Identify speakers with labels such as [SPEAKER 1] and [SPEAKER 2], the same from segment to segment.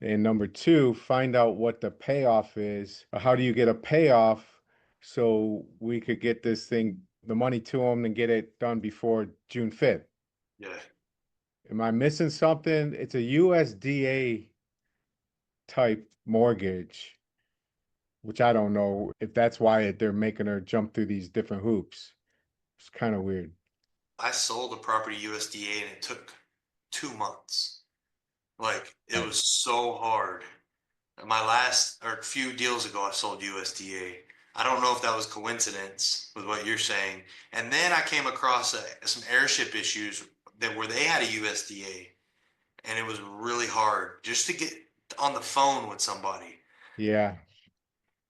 [SPEAKER 1] And number two, find out what the payoff is. How do you get a payoff so we could get this thing, the money to them and get it done before June 5th?
[SPEAKER 2] Yeah.
[SPEAKER 1] Am I missing something? It's a USDA type mortgage, which I don't know if that's why they're making her jump through these different hoops. It's kind of weird.
[SPEAKER 2] I sold a property USDA and it took 2 months. Like it
[SPEAKER 1] Right.
[SPEAKER 2] was so hard. My last or few deals ago, I sold USDA. I don't know if that was coincidence with what you're saying. And then I came across some airship issues that where they had a USDA, and it was really hard just to get on the phone with somebody.
[SPEAKER 1] Yeah.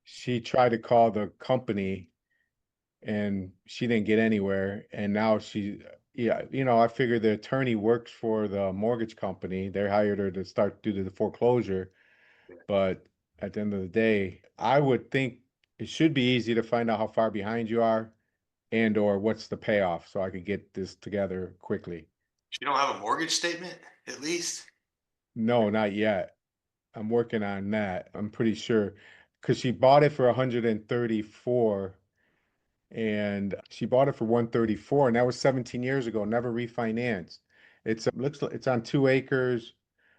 [SPEAKER 1] She tried to call the company and she didn't get anywhere. And now yeah, I figured the attorney works for the mortgage company. They hired her to start do the foreclosure. But at the end of the day, I would think it should be easy to find out how far behind you are and or what's the payoff so I could get this together quickly.
[SPEAKER 2] You don't have a mortgage statement, at least?
[SPEAKER 1] No, not yet. I'm working on that. I'm pretty sure because she bought it for 134 and she bought it for 134 and that was 17 years ago, never refinanced. Looks like it's on 2 acres.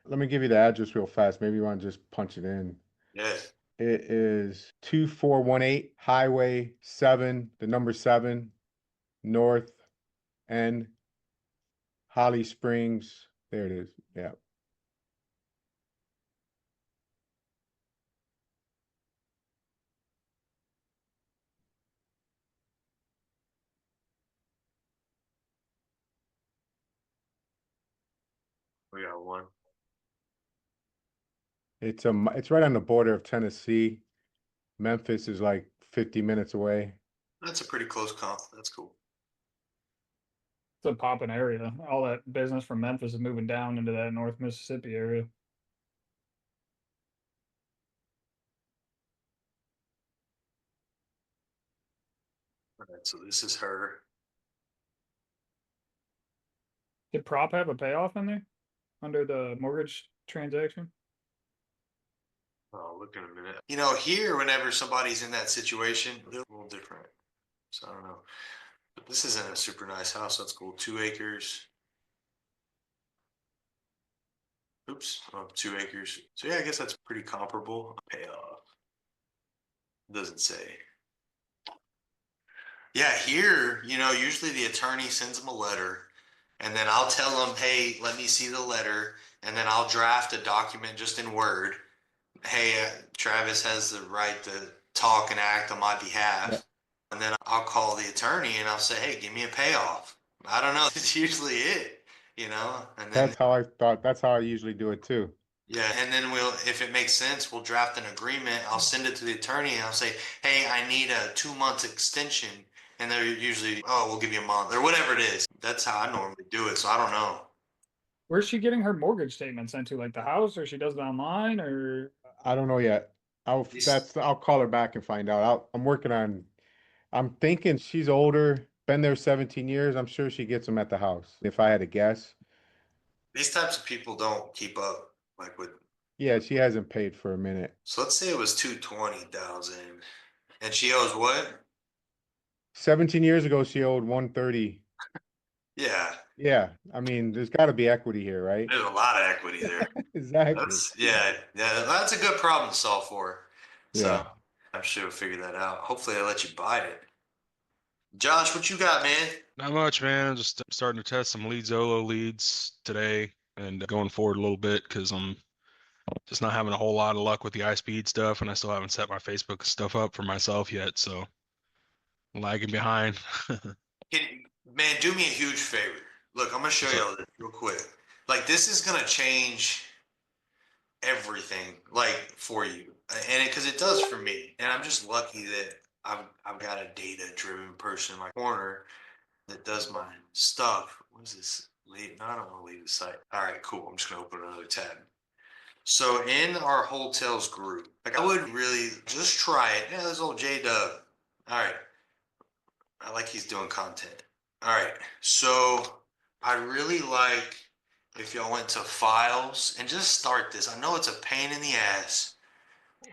[SPEAKER 1] Let me give you the address real fast. Maybe you want to just punch it in.
[SPEAKER 2] Yeah.
[SPEAKER 1] It is 2418 Highway 7, the number 7, North End, Holly Springs. There it is. Yeah.
[SPEAKER 2] We got one.
[SPEAKER 1] It's right on the border of Tennessee. Memphis is like 50 minutes away.
[SPEAKER 2] That's a pretty close comp. That's cool.
[SPEAKER 3] It's a poppin' area. All that business from Memphis is moving down into that North Mississippi area.
[SPEAKER 2] All right, so this is her.
[SPEAKER 3] Did prop have a payoff in there under the mortgage transaction?
[SPEAKER 2] I'll look in a minute. You know, here, whenever somebody's in that situation, they're a little different. So I don't know. But this isn't a super nice house. That's cool. 2 acres. Oops, 2 acres. So yeah, I guess that's pretty comparable. Payoff. Doesn't say. Yeah, here, usually the attorney sends them a letter, and then I'll tell them, hey, let me see the letter, and then I'll draft a document just in Word. Hey, Travis has the right to talk and act on my
[SPEAKER 1] Yeah.
[SPEAKER 2] behalf. And then I'll call the attorney and I'll say, hey, give me a payoff. I don't know. It's usually it. And then,
[SPEAKER 1] That's how I usually do it too.
[SPEAKER 2] yeah. And then if it makes sense, we'll draft an agreement. I'll send it to the attorney and I'll say, hey, I need a 2 month extension. And they're usually, oh, we'll give you a month or whatever it is. That's how I normally do it. So I don't know.
[SPEAKER 3] Where's she getting her mortgage statement sent to? Like the house, or she does it online, or
[SPEAKER 1] I don't know yet. I'll call her back and find out. I'm thinking she's older, been there 17 years. I'm sure she gets them at the house. If I had to guess.
[SPEAKER 2] These types of people don't keep up like with.
[SPEAKER 1] Yeah, she hasn't paid for a minute.
[SPEAKER 2] So let's say it was 220,000 and she owes what?
[SPEAKER 1] 17 years ago, she owed 130.
[SPEAKER 2] Yeah,
[SPEAKER 1] Yeah, I mean, there's got to be equity here, right?
[SPEAKER 2] there's a lot of equity there.
[SPEAKER 1] Exactly.
[SPEAKER 2] Yeah, that's a good problem to solve for. So
[SPEAKER 1] Yeah.
[SPEAKER 2] I'm sure we'll figure that out. Hopefully they let you buy it. Josh, what you got, man?
[SPEAKER 4] Not much, man. I'm just starting to test some lead Zolo leads today and going forward a little bit because I'm just not having a whole lot of luck with the iSpeed stuff, and I still haven't set my Facebook stuff up for myself yet, so I'm lagging behind.
[SPEAKER 2] Man, do me a huge favor. Look, I'm gonna show
[SPEAKER 4] What's up?
[SPEAKER 2] you this real quick. Like this is gonna change everything, like for you, and because it does for me. And I'm just lucky that I've got a data-driven person in my corner that does my stuff. What is this? Leave? No, I don't want to leave the site. All right, cool. I'm just gonna open another tab. So in our Wholetails group, like I would really just try it. Yeah, this old J Dub. All right, I like he's doing content. All right, so I really like if y'all went to files and just start this. I know it's a pain in the ass.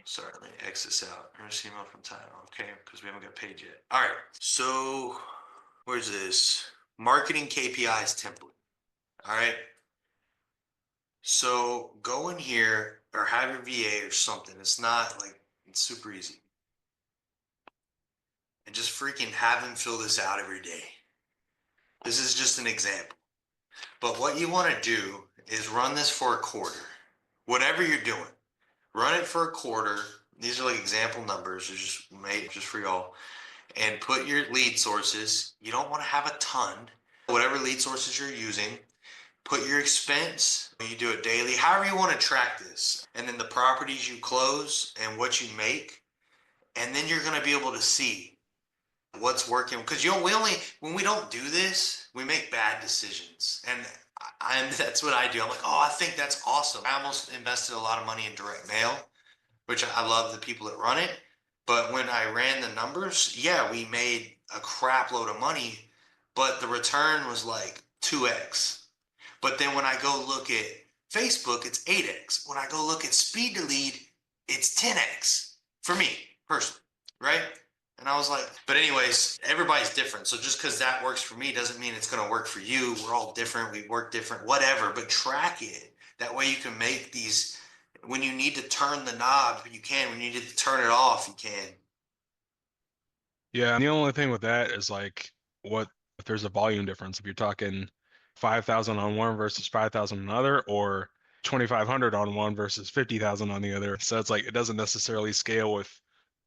[SPEAKER 2] Sorry, let me X this out. Receive email from title. Okay, because we haven't got paid yet. All right. So where's this? Marketing KPIs template. All right. So go in here or have your VA or something. It's not like it's super easy. And just freaking have him fill this out every day. This is just an example. But what you want to do is run this for a quarter. Whatever you're doing, run it for a quarter. These are like example numbers, they're just made just for y'all. And put your lead sources. You don't want to have a ton. Whatever lead sources you're using, put your expense. You do it daily, however you want to track this. And then the properties you close and what you make. And then you're going to be able to see what's working, because we only, when we don't do this, we make bad decisions. And that's what I do. I'm like, oh, I think that's awesome. I almost invested a lot of money in direct mail, which I love the people that run it. But when I ran the numbers, yeah, we made a crap load of money, but the return was like 2x. But then when I go look at Facebook, it's 8x. When I go look at speed to lead, it's 10x for me personally, right? And I was like, but anyways, everybody's different. So just because that works for me doesn't mean it's going to work for you. We're all different. We work different, whatever, but track it. That way you can make these, when you need to turn the knob, you can. When you need to turn it off, you can.
[SPEAKER 4] Yeah, and the only thing with that is like, what if there's a volume difference? If you're talking 5,000 on one versus 5,000 on another, or 2,500 on one versus 50,000 on the other. So it's like it doesn't necessarily scale with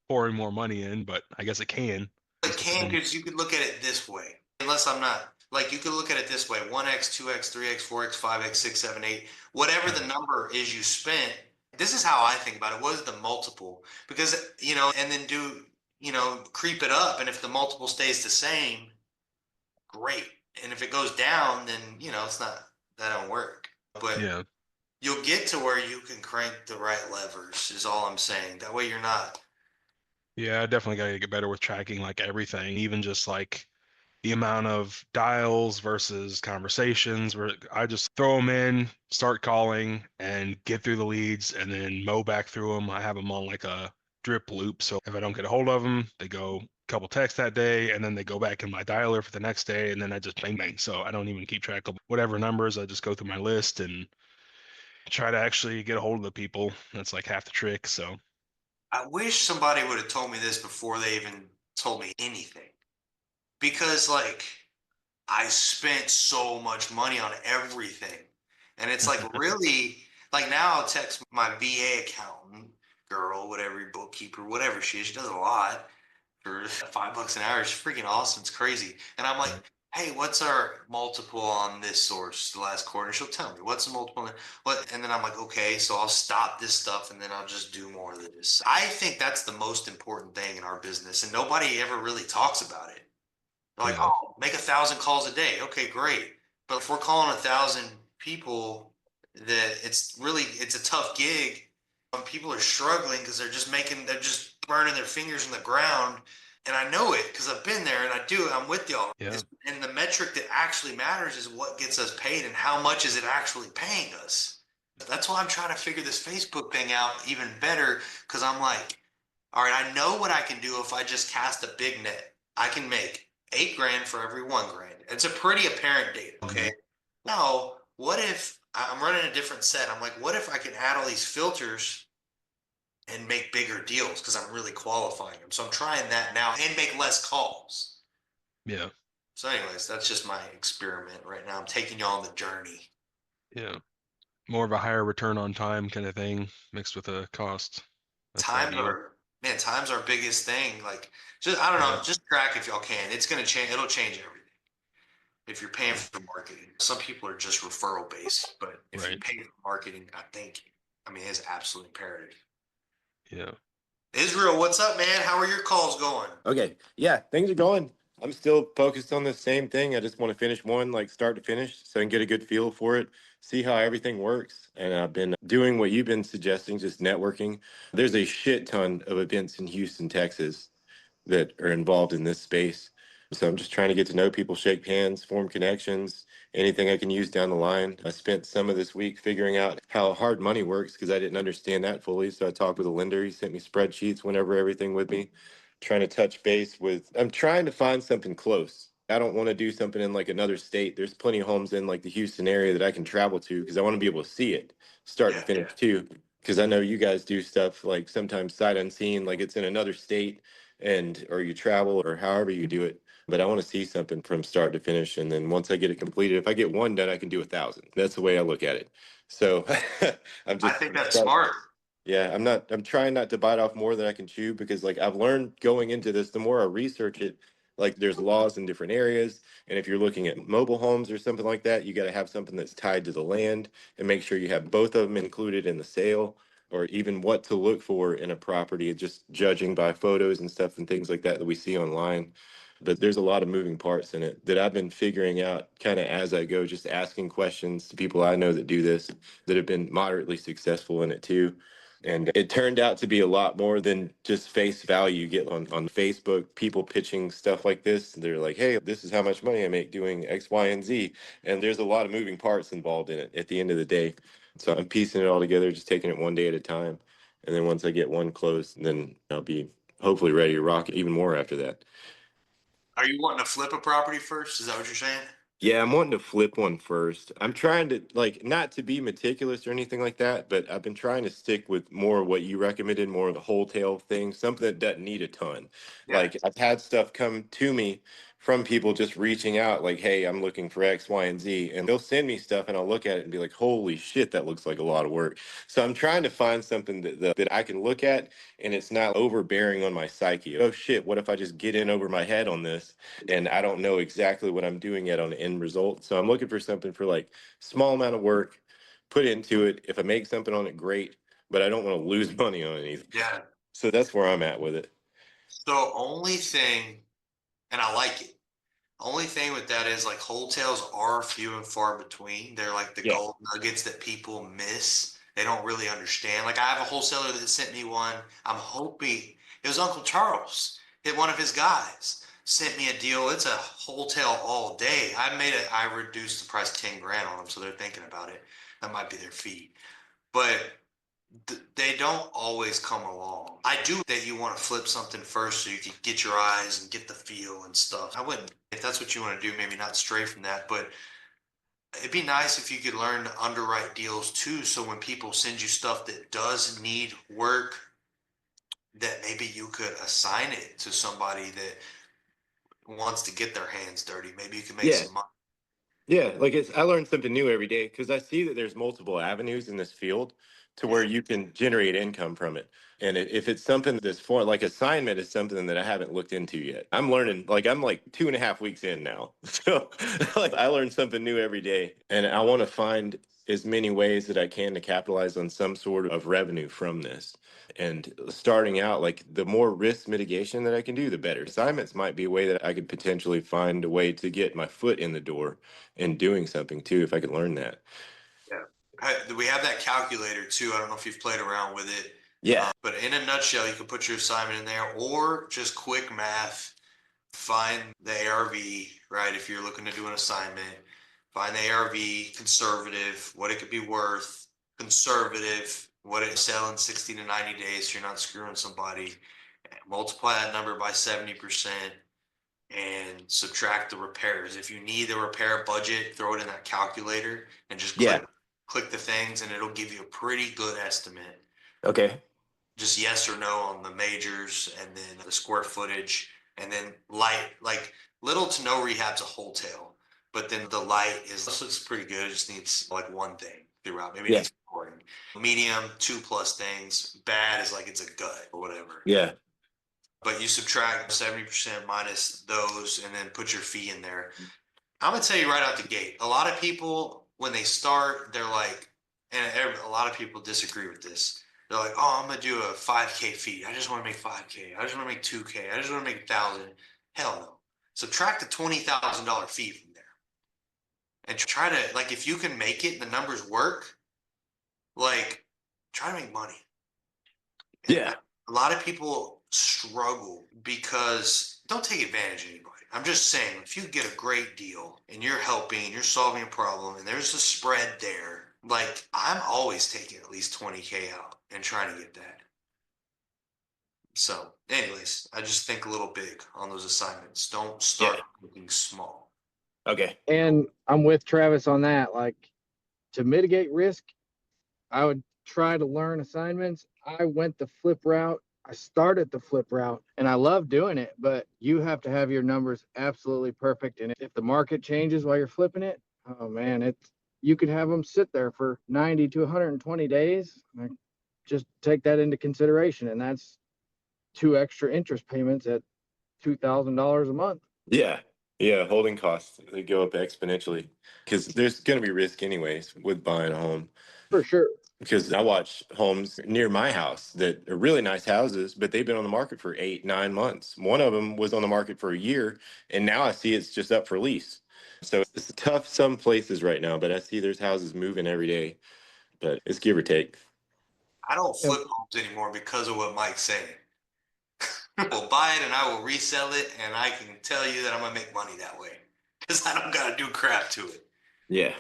[SPEAKER 4] pouring more money in, but I guess it can.
[SPEAKER 2] It can, because you could look at it this way. Unless I'm not, like, you could look at it this way: 1x, 2x, 3x, 4x, 5x, 6, 7, 8, whatever the number is you spent. This is how I think about it. What is the multiple? Because, and then creep it up. And if the multiple stays the same, great. And if it goes down, then, it's not, that don't work. But
[SPEAKER 4] Yeah.
[SPEAKER 2] you'll get to where you can crank the right levers, is all I'm saying. That way you're not.
[SPEAKER 4] Yeah, I definitely gotta get better with tracking like everything, even just like the amount of dials versus conversations, where I just throw them in, start calling and get through the leads and then mow back through them. I have them on like a drip loop. So if I don't get a hold of them, they go a couple texts that day and then they go back in my dialer for the next day. And then I just bang, bang. So I don't even keep track of whatever numbers. I just go through my list and try to actually get a hold of the people. That's like half the trick. So
[SPEAKER 2] I wish somebody would have told me this before they even told me anything. Because, like, I spent so much money on everything. And it's like, really, like, now I'll text my VA accountant, girl, whatever, bookkeeper, whatever she is. She does a lot for $5 an hour. It's freaking awesome. It's crazy. And I'm like, hey, what's our multiple on this source the last quarter? She'll tell me what's the multiple. And then I'm like, okay, so I'll stop this stuff and then I'll just do more of this. I think that's the most important thing in our business, and nobody ever really talks about it. They're like,
[SPEAKER 4] yeah.
[SPEAKER 2] oh, make 1,000 calls a day. Okay, great. But if we're calling 1,000 people, it's a tough gig. People are struggling because they're just burning their fingers in the ground. And I know it because I've been there and I'm with y'all.
[SPEAKER 4] Yeah.
[SPEAKER 2] And the metric that actually matters is what gets us paid and how much is it actually paying us. That's why I'm trying to figure this Facebook thing out even better, because I'm like, all right, I know what I can do if I just cast a big net. I can make 8 grand for every 1 grand. It's a pretty apparent data. Okay. Now, what if I'm running a different set? I'm like, what if I can add all these filters and make bigger deals because I'm really qualifying them? So I'm trying that now and make less calls.
[SPEAKER 4] Yeah.
[SPEAKER 2] So anyways, that's just my experiment right now. I'm taking y'all on the journey.
[SPEAKER 4] Yeah. More of a higher return on time kind of thing mixed with a cost. That's the ideal.
[SPEAKER 2] Time's our biggest thing. Like, I don't know,
[SPEAKER 4] Yeah.
[SPEAKER 2] just track if y'all can. It's gonna change. It'll change everything. If you're paying for the marketing, some people are just referral based, but if you
[SPEAKER 4] Right.
[SPEAKER 2] pay for marketing, it's absolutely imperative.
[SPEAKER 4] Yeah.
[SPEAKER 2] Israel, what's up, man? How are your calls going?
[SPEAKER 5] Okay. Yeah, things are going. I'm still focused on the same thing. I just want to finish one, like start to finish, so I can get a good feel for it, see how everything works. And I've been doing what you've been suggesting, just networking. There's a shit ton of events in Houston, Texas that are involved in this space. So I'm just trying to get to know people, shake hands, form connections, anything I can use down the line. I spent some of this week figuring out how hard money works because I didn't understand that fully. So I talked with a lender. He sent me spreadsheets, went over everything with me, trying to touch base with, I'm trying to find something close. I don't want to do something in like another state. There's plenty of homes in like the Houston area that I can travel to because I want to be able to see it start to finish too. Because I know you guys do stuff like sometimes sight unseen, like it's in another state and or you travel or however you do it. But I want to see something from start to finish. And then once I get it completed, if I get one done, I can do 1,000. That's the way I look at it. So I'm
[SPEAKER 2] I
[SPEAKER 5] just
[SPEAKER 2] think that's smart.
[SPEAKER 5] yeah, I'm trying not to bite off more than I can chew because like I've learned going into this, the more I research it, like there's laws in different areas. And if you're looking at mobile homes or something like that, you got to have something that's tied to the land and make sure you have both of them included in the sale or even what to look for in a property, just judging by photos and stuff and things like that that we see online. But there's a lot of moving parts in it that I've been figuring out kind of as I go, just asking questions to people I know that do this, that have been moderately successful in it too. And it turned out to be a lot more than just face value. You get on Facebook, people pitching stuff like this. They're like, hey, this is how much money I make doing X, Y, and Z. And there's a lot of moving parts involved in it at the end of the day. So I'm piecing it all together, just taking it one day at a time. And then once I get one closed, then I'll be hopefully ready to rock it even more after that.
[SPEAKER 2] Are you wanting to flip a property first? Is that what you're saying?
[SPEAKER 5] Yeah, I'm wanting to flip one first. I'm trying to like not to be meticulous or anything like that, but I've been trying to stick with more of what you recommended, more of the wholetail thing, something that doesn't need a ton.
[SPEAKER 2] Yeah.
[SPEAKER 5] Like I've had stuff come to me from people just reaching out, like, hey, I'm looking for X, Y, and Z. And they'll send me stuff and I'll look at it and be like, holy shit, that looks like a lot of work. So I'm trying to find something that I can look at and it's not overbearing on my psyche. Oh shit, what if I just get in over my head on this? And I don't know exactly what I'm doing yet on the end result. So I'm looking for something for like small amount of work, put into it. If I make something on it, great, but I don't want to lose money on it either.
[SPEAKER 2] Yeah.
[SPEAKER 5] So that's where I'm at with it.
[SPEAKER 2] So only thing, and I like it. Only thing with that is like wholetails are few and far between. They're like the
[SPEAKER 5] Yeah.
[SPEAKER 2] gold nuggets that people miss. They don't really understand. Like I have a wholesaler that sent me one. I'm hoping it was Uncle Charles. Hit one of his guys sent me a deal. It's a wholetail all day. I reduced the price 10 grand on them, so they're thinking about it. That might be their fee, but they don't always come along. I do that you want to flip something first so you can get your eyes and get the feel and stuff. I wouldn't, if that's what you want to do, maybe not stray from that, but it'd be nice if you could learn to underwrite deals too. So when people send you stuff that does need work, that maybe you could assign it to somebody that wants to get their hands dirty. Maybe you can make
[SPEAKER 5] Yeah.
[SPEAKER 2] some money.
[SPEAKER 5] Yeah, like I learn something new every day because I see that there's multiple avenues in this field to where you can generate income from it. And if it's something that's for like assignment is something that I haven't looked into yet. I'm learning, like I'm like 2.5 weeks in now. So like I learn something new every day. And I want to find as many ways that I can to capitalize on some sort of revenue from this. And starting out, like the more risk mitigation that I can do, the better. Assignments might be a way that I could potentially find a way to get my foot in the door and doing something too if I could learn that.
[SPEAKER 2] Yeah. We have that calculator too. I don't know if you've played around with it.
[SPEAKER 5] Yeah.
[SPEAKER 2] But in a nutshell, you can put your assignment in there or just quick math, find the ARV, right? If you're looking to do an assignment, find the ARV, conservative, what it could be worth, conservative, what it sell in 60 to 90 days. So you're not screwing somebody. Multiply that number by 70% and subtract the repairs. If you need the repair budget, throw it in that calculator and just click the things and it'll give you a pretty good estimate.
[SPEAKER 5] Okay.
[SPEAKER 2] Just yes or no on the majors and then the square footage and then light, like little to no rehab's a wholetail, but then the light this looks pretty good. It just needs like one thing throughout. Maybe it needs pouring. Medium, 2+ things. Bad is like it's a gut or whatever.
[SPEAKER 5] Yeah.
[SPEAKER 2] But you subtract 70% minus those and then put your fee in there. I'm gonna tell you right out the gate. A lot of people, when they start, they're like, and a lot of people disagree with this. They're like, "Oh, I'm gonna do a 5K fee. I just want to make 5K. I just want to make 2K. I just want to make 1,000." Hell no. Subtract the $20,000 fee from there, and try to like if you can make it, the numbers work. Like, try to make money.
[SPEAKER 5] Yeah.
[SPEAKER 2] A lot of people struggle because don't take advantage of anybody. I'm just saying, if you get a great deal and you're helping, you're solving a problem, and there's a spread there, like I'm always taking at least 20K out and trying to get that. So, anyways, I just think a little big on those assignments. Don't start looking small.
[SPEAKER 5] Okay.
[SPEAKER 6] And I'm with Travis on that. Like, to mitigate risk, I would try to learn assignments. I went the flip route. I started the flip route and I love doing it, but you have to have your numbers absolutely perfect. And if the market changes while you're flipping it, oh man, you could have them sit there for 90 to 120 days. Like, just take that into consideration. And that's 2 extra interest payments at $2,000 a month.
[SPEAKER 5] Yeah. Yeah. Holding costs, they go up exponentially because there's going to be risk anyways with buying a home.
[SPEAKER 6] For sure.
[SPEAKER 5] Because I watch homes near my house that are really nice houses, but they've been on the market for 8-9 months. One of them was on the market for a year, and now I see it's just up for lease. So it's tough some places right now, but I see there's houses moving every day, but it's give or take.
[SPEAKER 2] I don't flip homes anymore because of what Mike's saying. We'll buy it and I will resell it, and I can tell you that I'm gonna make money that way because I don't gotta do crap to it.
[SPEAKER 5] Yeah.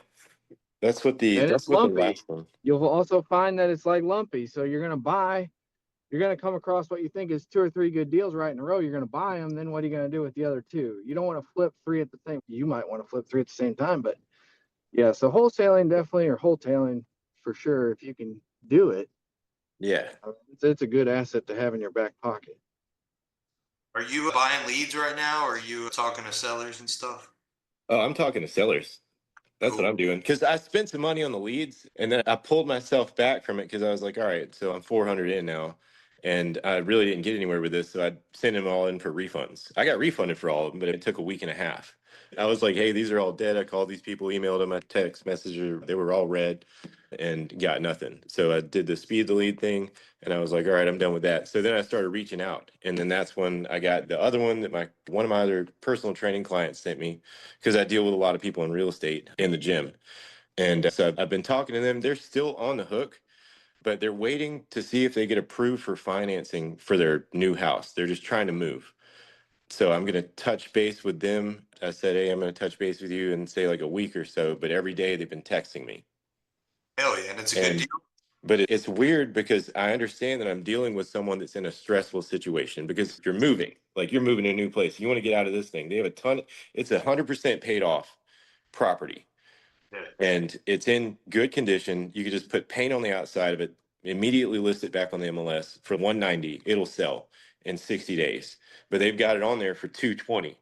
[SPEAKER 5] That's what
[SPEAKER 6] And
[SPEAKER 5] that's
[SPEAKER 6] it's
[SPEAKER 5] what the
[SPEAKER 6] lumpy.
[SPEAKER 5] last one.
[SPEAKER 6] You'll also find that it's like lumpy. So you're going to come across what you think is 2 or 3 good deals right in a row. You're going to buy them. Then what are you going to do with the other 2? You don't want to flip 3 at the same. You might want to flip 3 at the same time, but yeah. So wholesaling definitely, or wholetailing for sure, if you can do it.
[SPEAKER 5] Yeah.
[SPEAKER 6] It's a good asset to have in your back pocket.
[SPEAKER 2] Are you buying leads right now, or are you talking to sellers and stuff?
[SPEAKER 5] Oh, I'm talking to sellers. That's what I'm doing. Because I spent some money on the leads and then I pulled myself back from it because I was like, all right, so I'm 400 in now. And I really didn't get anywhere with this. So I sent them all in for refunds. I got refunded for all of them, but it took a week and a half. I was like, hey, these are all dead. I called these people, emailed them a text message. They were all read and got nothing. So I did the speed the lead thing and I was like, all right, I'm done with that. So then I started reaching out. And then that's when I got the other one that one of my other personal training clients sent me, because I deal with a lot of people in real estate in the gym. And so I've been talking to them. They're still on the hook, but they're waiting to see if they get approved for financing for their new house. They're just trying to move. So I'm going to touch base with them. I said, hey, I'm going to touch base with you in say like a week or so, but every day they've been texting me.
[SPEAKER 2] Hell yeah, and it's a good deal.
[SPEAKER 5] But it's weird because I understand that I'm dealing with someone that's in a stressful situation because you're moving, like you're moving to a new place. You want to get out of this thing. They have it's 100% paid off property.
[SPEAKER 2] Yeah.
[SPEAKER 5] And it's in good condition. You could just put paint on the outside of it, immediately list it back on the MLS for 190. It'll sell in 60 days. But they've got it on there for 220.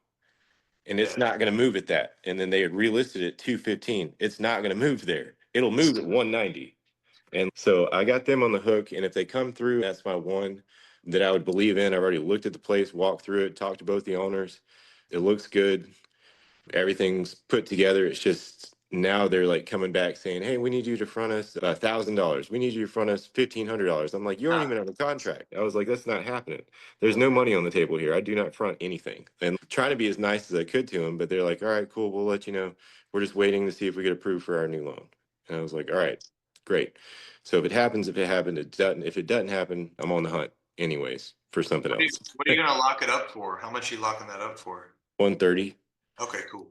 [SPEAKER 5] And it's not going to move at that. And then they had relisted it 215. It's not going to move there. It'll move at 190. And so I got them on the hook. And if they come through, that's my one that I would believe in. I've already looked at the place, walked through it, talked to both the owners. It looks good. Everything's put together. It's just now they're like coming back saying, hey, we need you to front us $1,000. We need you to front us $1,500. I'm like, you aren't even on a contract. I was like, that's not happening. There's no money on the table here. I do not front anything. And trying to be as nice as I could to them, but they're like, all right, cool. We'll let you know. We're just waiting to see if we get approved for our new loan. And I was like, all right, great. So if it happens, if it happened, it doesn't. If it doesn't happen, I'm on the hunt anyways for something else.
[SPEAKER 2] What are you gonna lock it up for? How much are you locking that up for?
[SPEAKER 5] 130.
[SPEAKER 2] Okay, cool.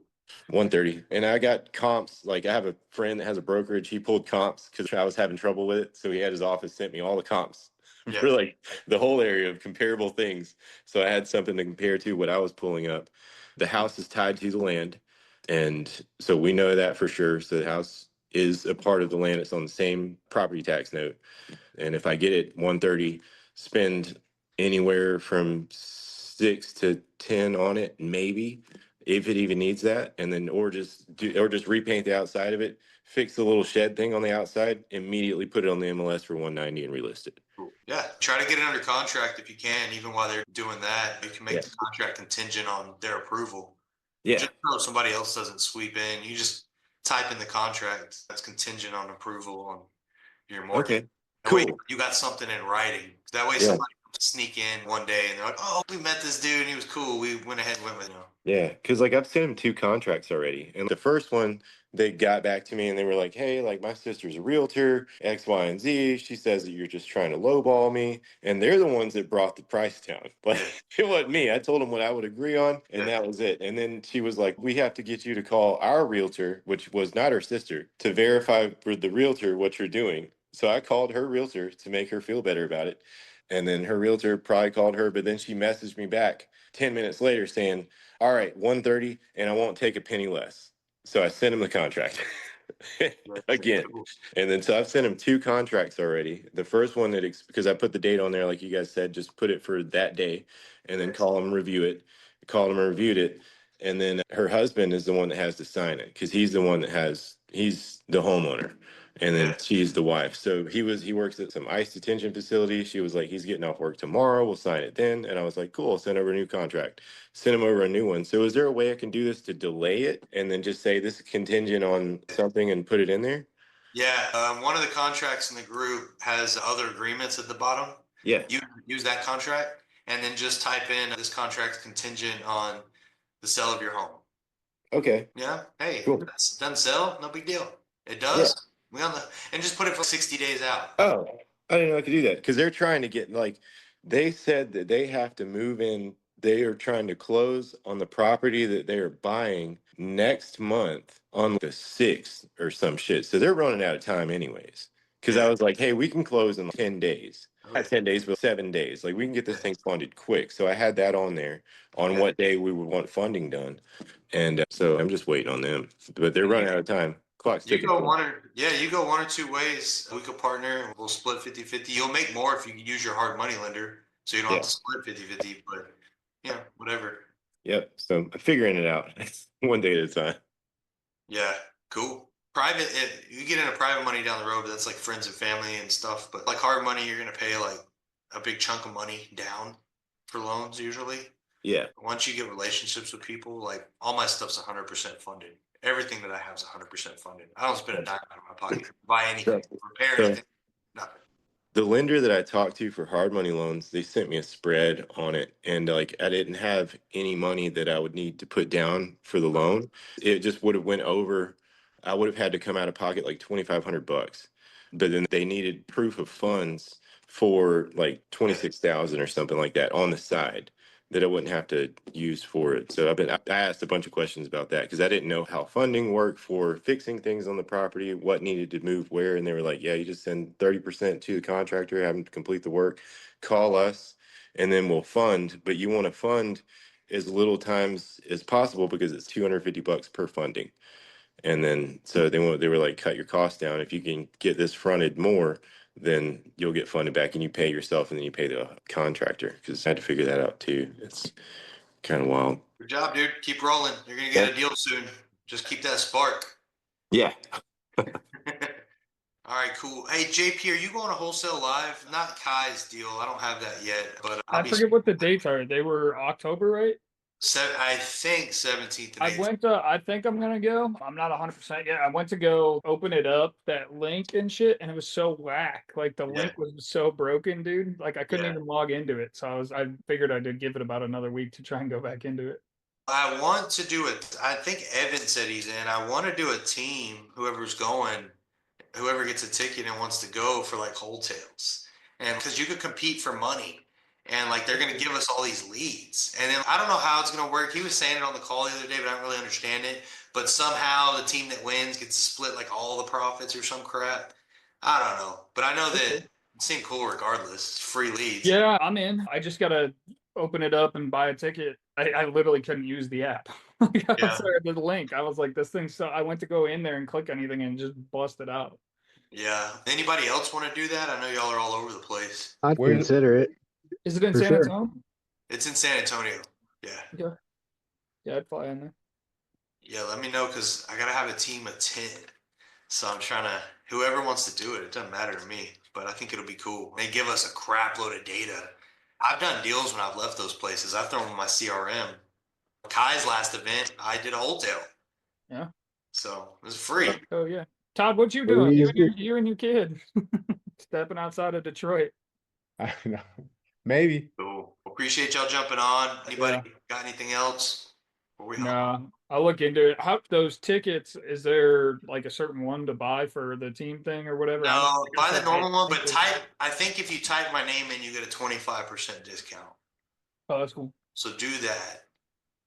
[SPEAKER 5] 130. And I got comps. Like I have a friend that has a brokerage. He pulled comps because I was having trouble with it. So he had his office sent me all the comps for like the whole area of comparable things. So I had something to compare to what I was pulling up. The house is tied to the land. And so we know that for sure. So the house is a part of the land. It's on the same property tax note. And if I get it 130, spend anywhere from 6 to 10 on it, maybe, if it even needs that, and then or just repaint the outside of it, fix the little shed thing on the outside, immediately put it on the MLS for 190 and relist it.
[SPEAKER 2] Cool. Yeah, try to get it under contract if you can. Even while they're doing that, you can make the contract contingent on their approval.
[SPEAKER 5] Yeah.
[SPEAKER 2] Just so somebody else doesn't sweep in. You just type in the contract that's contingent on approval on your mortgage.
[SPEAKER 5] Okay.
[SPEAKER 2] That
[SPEAKER 5] Cool.
[SPEAKER 2] way you got something in writing. That way somebody can sneak in one day and they're like, oh, we met this dude and he was cool. We went ahead and went with him.
[SPEAKER 5] Yeah, because like I've sent him 2 contracts already. And the first one, they got back to me and they were like, hey, like my sister's a realtor, X, Y, and Z. She says that you're just trying to lowball me. And they're the ones that brought the price down. Like it wasn't me. I told them what I would agree on, and that was it. And then she was like, we have to get you to call our realtor, which was not her sister, to verify for the realtor what you're doing. So I called her realtor to make her feel better about it. And then her realtor probably called her, but then she messaged me back 10 minutes later saying, all right, 130, and I won't take a penny less. So I sent him the contract again. And then so I've sent him 2 contracts already. The first one because I put the date on there, like you guys said, just put it for that day and then call him, review it. Called him and reviewed it. And then her husband is the one that has to sign it because he's the one he's the homeowner. And then she's the wife. So he works at some ICE detention facility. She was like, he's getting off work tomorrow. We'll sign it then. And I was like, cool, send over a new contract. Send him over a new one. So is there a way I can do this to delay it and then just say this is contingent on something and put it in there?
[SPEAKER 2] Yeah, one of the contracts in the group has other agreements at the bottom.
[SPEAKER 5] Yeah.
[SPEAKER 2] You use that contract and then just type in this contract contingent on the sale of your home.
[SPEAKER 5] Okay.
[SPEAKER 2] Yeah. Hey,
[SPEAKER 5] Cool.
[SPEAKER 2] That doesn't sell, no big deal. It does. And just put it for 60 days out.
[SPEAKER 5] Oh, I didn't know I could do that because they're trying to get they said that they have to move in. They are trying to close on the property that they are buying next month on the 6th or some shit. So they're running out of time anyways. Because I was like, hey, we can close in 10 days. Not 10 days, but 7 days. Like we can get this thing funded quick. So I had that on there on what day we would want funding done. And so I'm just waiting on them. But they're running out of time. Clock's
[SPEAKER 2] You
[SPEAKER 5] ticking.
[SPEAKER 2] go one or two ways. We could partner. We'll split 50-50. You'll make more if you use your hard money lender. So you don't have to split 50-50, but yeah, whatever.
[SPEAKER 5] Yep. So I'm figuring it out. It's one day at a time.
[SPEAKER 2] Yeah, cool. Private, you get into private money down the road, but that's like friends and family and stuff. But like hard money, you're gonna pay like a big chunk of money down for loans usually.
[SPEAKER 5] Yeah.
[SPEAKER 2] Once you get relationships with people, like all my stuff's 100% funded. Everything that I have is 100% funded. I don't spend a dime out of my pocket, buy anything, repair anything, nothing.
[SPEAKER 5] The lender that I talked to for hard money loans, they sent me a spread on it. And like I didn't have any money that I would need to put down for the loan. It just would have went over. I would have had to come out of pocket like $2,500. But then they needed proof of funds for like 26,000 or something like that on the side that I wouldn't have to use for it. So I asked a bunch of questions about that because I didn't know how funding worked for fixing things on the property, what needed to move where. And they were like, yeah, you just send 30% to the contractor, have them complete the work, call us, and then we'll fund. But you want to fund as little times as possible because it's $250 per funding. And then so they were like, cut your costs down. If you can get this fronted more, then you'll get funded back and you pay yourself and then you pay the contractor. Because I had to figure that out too. It's kind of wild.
[SPEAKER 2] Good job, dude. Keep rolling. You're gonna get a deal soon. Just keep that spark.
[SPEAKER 5] Yeah.
[SPEAKER 2] All right, cool. Hey, JP, are you going to Wholesale Live? Not Kai's deal. I don't have that yet, but
[SPEAKER 3] I forget what the dates are. They were October, right?
[SPEAKER 2] I think 17th and 18th.
[SPEAKER 3] I think I'm gonna go. I'm not 100% yet. I went to go open it up, that link and shit, and it was so whack. Like the link was so broken, dude. Like I couldn't even log into it. So I figured I'd give it about another week to try and go back into it.
[SPEAKER 2] I want to do it. I think Evan said he's in. I want to do a team, whoever's going, whoever gets a ticket and wants to go for like Wholetails. And because you could compete for money. And like they're gonna give us all these leads. And then I don't know how it's gonna work. He was saying it on the call the other day, but I don't really understand it. But somehow the team that wins gets to split like all the profits or some crap. I don't know. But I know that it seemed cool regardless. It's free leads.
[SPEAKER 3] Yeah, I'm in. I just gotta open it up and buy a ticket. I literally couldn't use the app. The link. I was like, this thing. So I went to go in there and click anything and just bust it out.
[SPEAKER 2] Yeah. Anybody else want to do that? I know y'all are all over the place.
[SPEAKER 6] I'd consider it.
[SPEAKER 3] Is it in
[SPEAKER 6] For
[SPEAKER 3] San
[SPEAKER 6] sure.
[SPEAKER 3] Antonio?
[SPEAKER 2] It's in San Antonio. Yeah.
[SPEAKER 3] Yeah. Yeah, I'd fly in there.
[SPEAKER 2] Yeah, let me know because I gotta have a team of 10. So I'm trying to, whoever wants to do it, it doesn't matter to me, but I think it'll be cool. They give us a crap load of data. I've done deals when I've left those places. I've thrown in my CRM. Kai's last event, I did a wholetail.
[SPEAKER 3] Yeah.
[SPEAKER 2] So it was free.
[SPEAKER 3] Oh yeah. Todd, what you doing? You and your kid stepping outside of Detroit.
[SPEAKER 1] I don't know. Maybe.
[SPEAKER 2] So appreciate y'all jumping on. Anybody got anything else? Or we
[SPEAKER 3] No, I'll look into it. How those tickets? Is there like a certain one to buy for the team thing or whatever? I know,
[SPEAKER 2] No,
[SPEAKER 3] like I
[SPEAKER 2] buy the
[SPEAKER 3] said, I
[SPEAKER 2] normal one,
[SPEAKER 3] think
[SPEAKER 2] but
[SPEAKER 3] there's-
[SPEAKER 2] I think if you type my name in, you get a 25% discount.
[SPEAKER 3] Oh, that's cool.
[SPEAKER 2] So do that.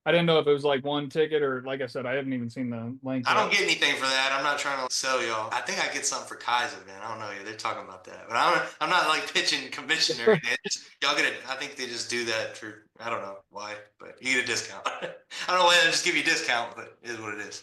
[SPEAKER 3] I didn't know if it was like one ticket or like I said, I haven't even seen the link.
[SPEAKER 2] I
[SPEAKER 3] yet.
[SPEAKER 2] don't get anything for that. I'm not trying to sell y'all. I think I get something for Kaiser, man. I don't know. They're talking about that, but I'm not like pitching commission or anything. Y'all get it. I think they just do that for, I don't know why, but you get a discount. I don't know why they just give you a discount, but it is what it is.